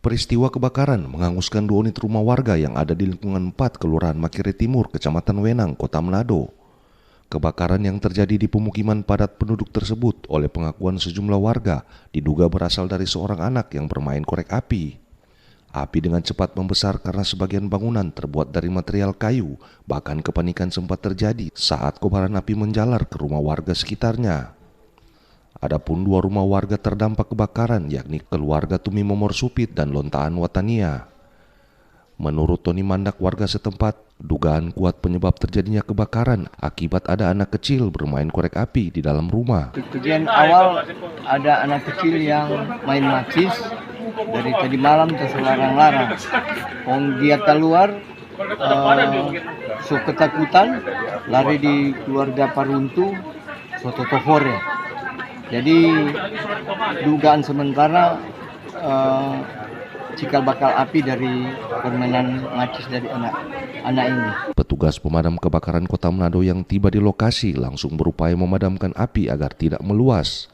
Peristiwa kebakaran menghanguskan 2 unit rumah warga yang ada di lingkungan 4 Kelurahan Makere Timur, Kecamatan Wenang, Kota Manado. Kebakaran yang terjadi di pemukiman padat penduduk tersebut oleh pengakuan sejumlah warga diduga berasal dari seorang anak yang bermain korek api. Api dengan cepat membesar karena sebagian bangunan terbuat dari material kayu, bahkan kepanikan sempat terjadi saat kobaran api menjalar ke rumah warga sekitarnya. Adapun 2 rumah warga terdampak kebakaran, yakni keluarga Tumi Momor Supit dan Lontaan Watania. Menurut Tony Mandak warga setempat, dugaan kuat penyebab terjadinya kebakaran akibat ada anak kecil bermain korek api di dalam rumah. Kejadian awal ada anak kecil yang main macis dari tadi malam terlarang-larang. Dia keluar, so ketakutan, lari di keluarga Paruntu, soto tofore. Jadi dugaan sementara cikal bakal api dari permainan macis dari anak ini. Petugas pemadam kebakaran Kota Manado yang tiba di lokasi langsung berupaya memadamkan api agar tidak meluas.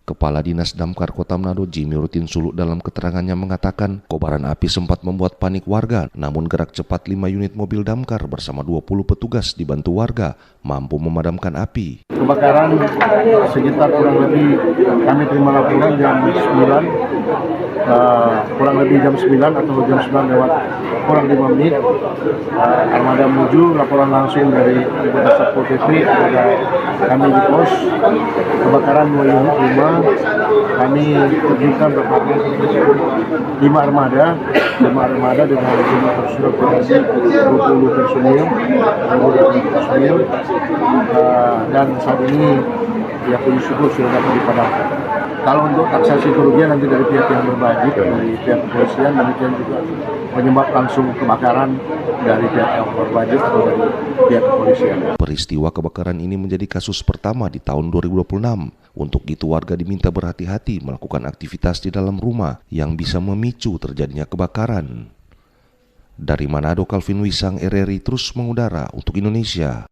Kepala Dinas Damkar Kota Manado Jimmy Rutin Suluk dalam keterangannya mengatakan kobaran api sempat membuat panik warga, namun gerak cepat 5 unit mobil damkar bersama 20 petugas dibantu warga mampu memadamkan api. Kebakaran sekitar kurang lebih kami terima laporan jam 9, kurang lebih jam 9 atau jam 9 lewat kurang 5 menit. Armada menuju, laporan langsung dari anggota Satpol PP kepada kami di pos. Kebakaran 2 unit rumah, kami terjunkan berbagai 5 armada dengan jumlah personil kurang lebih 20 personil, dan saat ini ya puji syukur sudah dapat dipadamkan. Kalau untuk taksasi kerugian nanti dari pihak yang berwajib, dari pihak kepolisian, demikian juga penyebab langsung kebakaran dari pihak yang berwajib atau dari pihak kepolisian. Peristiwa kebakaran ini menjadi kasus pertama di tahun 2026. Untuk itu warga diminta berhati-hati melakukan aktivitas di dalam rumah yang bisa memicu terjadinya kebakaran. Dari Manado, Calvin Wisang, RRI terus mengudara untuk Indonesia.